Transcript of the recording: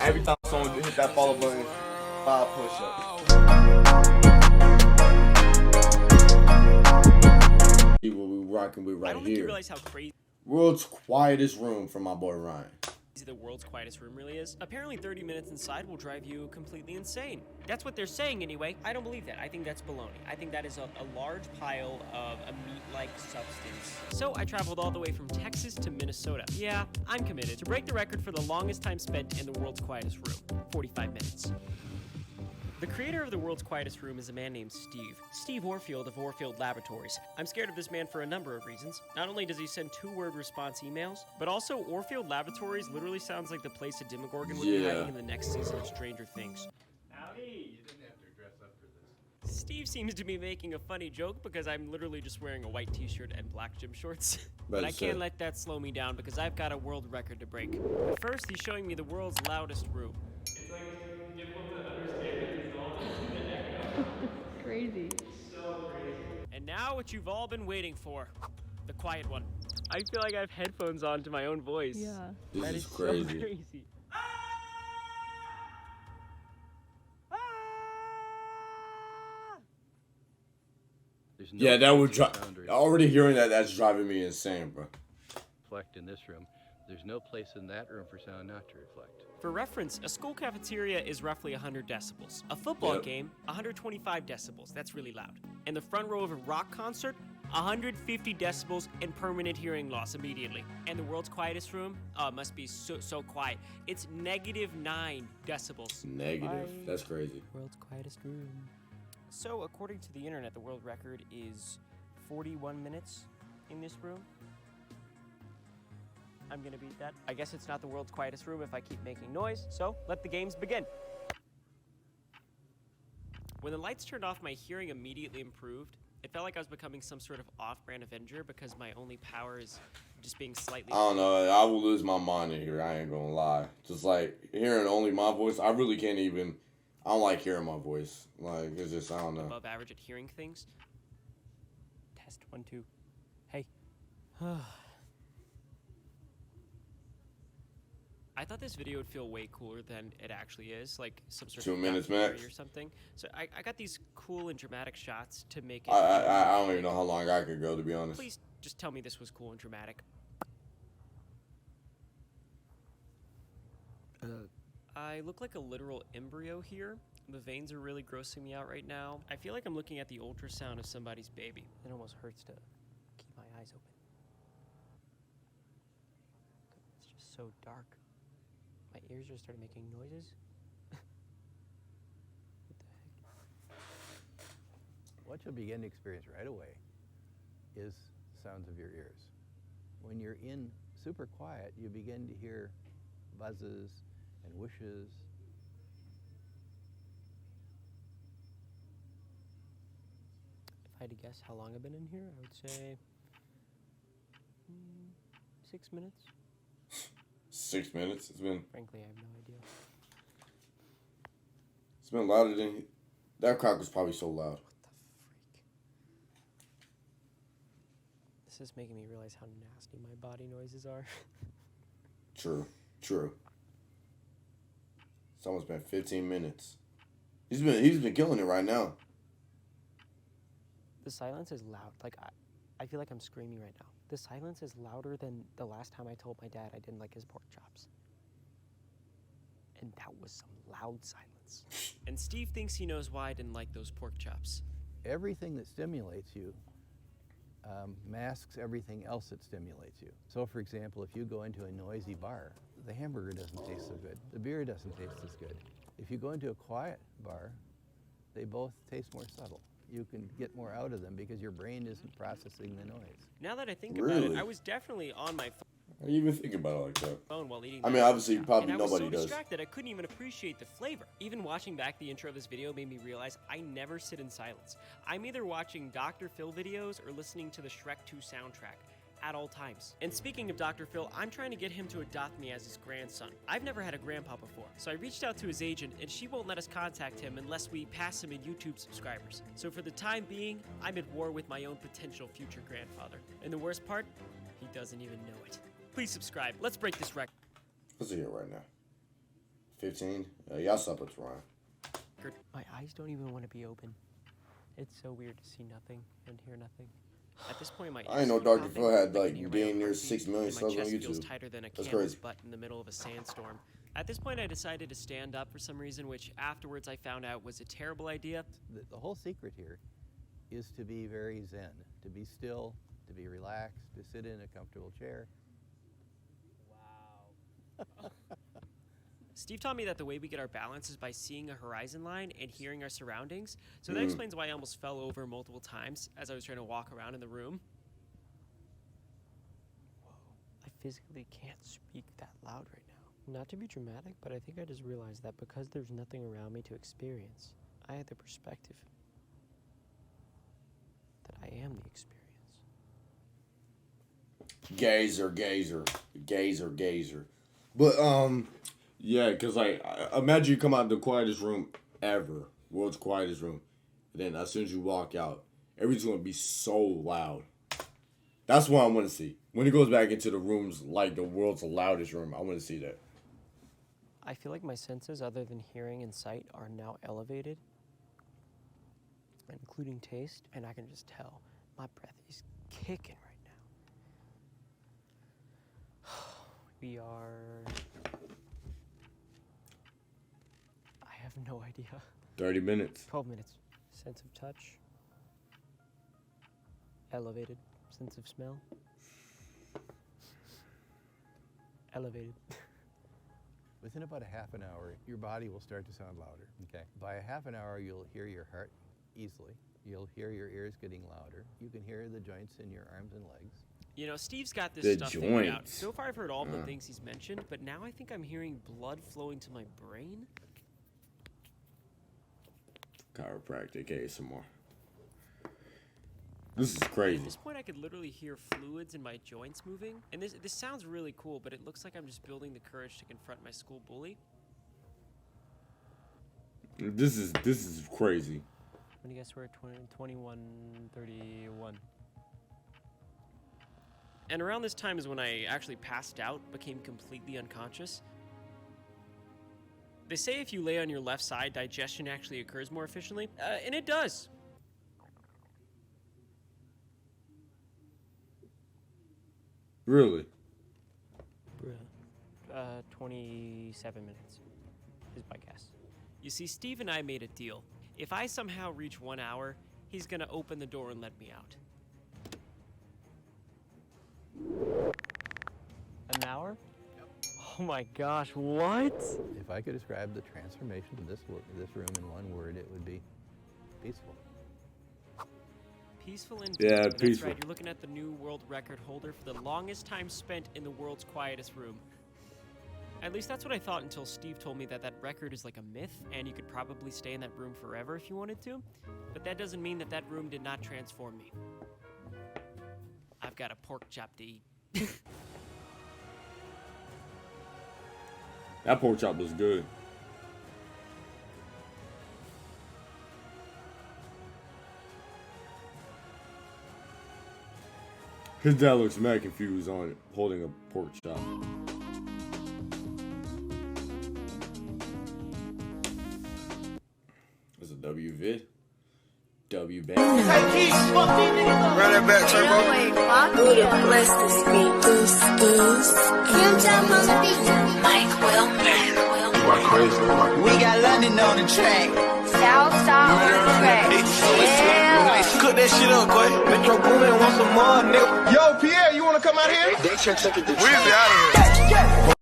every time someone hit that follow button, 5 push-ups. What we rocking with right I don't think here. you realize how crazy World's quietest room from my boy Ryan. the world's quietest room really is. Apparently 30 minutes inside will drive you completely insane. That's what they're saying anyway. I don't believe that. I think that's baloney. I think that is a large pile of a meat-like substance. So I traveled all the way from Texas to Minnesota. Yeah, I'm committed to break the record for the longest time spent in the world's quietest room, 45 minutes. The creator of the world's quietest room is a man named Steve Orfield of Orfield Laboratories. I'm scared of this man for a number of reasons. Not only does he send 2-word response emails, but also Orfield Laboratories literally sounds like the place a Demogorgon would be hiding in the next season of Stranger Things. Howdy! You didn't have to dress up for this. Steve seems to be making a funny joke because I'm literally just wearing a white t-shirt and black gym shorts. But I can't let that slow me down because I've got a world record to break. But first, he's showing me the world's loudest room. It's like difficult to understand it. Crazy. So crazy. And now what you've all been waiting for. The quiet one. I feel like I have headphones on to my own voice. Yeah. This is So crazy. crazy. There's Yeah, that would drive. sound or Already hearing that, that's driving me insane, bro. reflect in this room. There's no place in that room for sound not to reflect. For reference, a school cafeteria is roughly 100 decibels. A football Yep. game, 125 decibels. That's really loud. And the front row of a rock concert, 150 decibels and permanent hearing loss immediately. And the world's quietest room, must be so quiet. It's -9 decibels. Negative. That's crazy. World's quietest room. So, according to the internet, the world record is 41 minutes in this room. I'm gonna beat that. I guess it's not the world's quietest room if I keep making noise, so let the games begin. When the lights turned off, my hearing immediately improved. It felt like I was becoming some sort of off-brand Avenger because my only power is just being slightly... I don't know. I will lose my mind in here. I ain't gonna lie. Just like hearing only my voice, I really can't even. I don't like hearing my voice. Like it's just I don't know. above average at hearing things. Test 1, 2. Hey. I thought this video would feel way cooler than it actually is, like some sort 2 of minutes documentary max. or something. So I got these cool and dramatic shots to make it. I don't even know how long I could go, to be honest. Please just tell me this was cool and dramatic. I look like a literal embryo here. The veins are really grossing me out right now. I feel like I'm looking at the ultrasound of somebody's baby. It almost hurts to keep my eyes open. It's just so dark. My ears just started making noises. What the heck? What you'll begin to experience right away is sounds of your ears. When you're in super quiet, you begin to hear buzzes and whooshes. If I had to guess how long I've been in here, I would say 6 minutes. 6 minutes. Frankly, I have no idea. It's been louder than that. Cock was probably so loud. What the freak? This is making me realize how nasty my body noises are. True. It's almost been 15 minutes. He's been killing it right now. The silence is loud. Like, I feel like I'm screaming right now. The silence is louder than the last time I told my dad I didn't like his pork chops. And that was some loud silence. And Steve thinks he knows why I didn't like those pork chops. Everything that stimulates you masks everything else that stimulates you. So for example, if you go into a noisy bar, the hamburger doesn't taste so good. The beer doesn't taste as good. If you go into a quiet bar, they both taste more subtle. You can get more out of them because your brain isn't processing the noise. Now that I think about Really? it, I was definitely on my How do you even think about it like that? phone while eating. I that mean, pork obviously, chop. probably And I was nobody so does. distracted I couldn't even appreciate the flavor. Even watching back the intro of this video made me realize I never sit in silence. I'm either watching Dr. Phil videos or listening to the Shrek 2 soundtrack at all times. And speaking of Dr. Phil, I'm trying to get him to adopt me as his grandson. I've never had a grandpa before, so I reached out to his agent and she won't let us contact him unless we pass him in YouTube subscribers. So for the time being, I'm at war with my own potential future grandfather. And the worst part, he doesn't even know it. Please subscribe. Let's break this record. Let's see it right now. 15? Y'all slept with Ryan. My eyes don't even want to be open. It's so weird to see nothing and hear nothing. At this point, my I ain't know ears Dr. keep Phil popping. had I can like hear my being own near heartbeat, 6 million and my subs on chest feels YouTube. tighter than a That's camera's crazy. butt in the middle of a sandstorm. At this point, I decided to stand up for some reason, which afterwards I found out was a terrible idea. The whole secret here is to be very zen, to be still, to be relaxed, to sit in a comfortable chair. Wow. Steve taught me that the way we get our balance is by seeing a horizon line and hearing our surroundings. So that explains why I almost fell over multiple times as I was trying to walk around in the room. Whoa. I physically can't speak that loud right now. Not to be dramatic, but I think I just realized that because there's nothing around me to experience, I had the perspective that I am the experience. Gazer. But, yeah, because, like, imagine you come out of the quietest room ever, world's quietest room, and then as soon as you walk out, everything's going to be so loud. That's what I want to see. When it goes back into the rooms, like the world's loudest room, I want to see that. I feel like my senses, other than hearing and sight, are now elevated, including taste, and I can just tell my breath is kicking right now. We are... I have no idea. 30 minutes. 12 minutes. Sense of touch. Elevated. Sense of smell. Elevated. Within about a half an hour, your body will start to sound louder. Okay. By a half an hour, you'll hear your heart easily. You'll hear your ears getting louder. You can hear the joints in your arms and legs. You know, Steve's got this The stuff figured out. joints. So far, I've heard all the things he's mentioned, but now I think I'm hearing blood flowing to my brain. Chiropractic ASMR. This is At crazy. this point, I could literally hear fluids in my joints moving. And this sounds really cool, but it looks like I'm just building the courage to confront my school bully. This is crazy. When do you guys were 21:31. And around this time is when I actually passed out, became completely unconscious. They say if you lay on your left side, digestion actually occurs more efficiently, and it does. Really? 27 minutes is my guess. You see, Steve and I made a deal. If I somehow reach 1 hour, he's gonna open the door and let me out. An hour? Yep. Oh my gosh, what? If I could describe the transformation of this room in one word, it would be peaceful. Peaceful indeed. Yeah, That's peaceful. right, you're looking at the new world record holder for the longest time spent in the world's quietest room. At least that's what I thought until Steve told me that that record is like a myth, and you could probably stay in that room forever if you wanted to. But that doesn't mean that that room did not transform me. I've got a pork chop to eat. That pork chop was good. His dad looks mad confused on it, holding a pork chop. It's a W vid. W band. Run that back, Turbo. Buddha bless the street skis. Mike Wilman. We got London on the track. Southside on the track. Yeah. Cook that shit up, boy. Metro Boomin want some more, nigga. Yo, Pierre, you wanna come out here? We be out of here.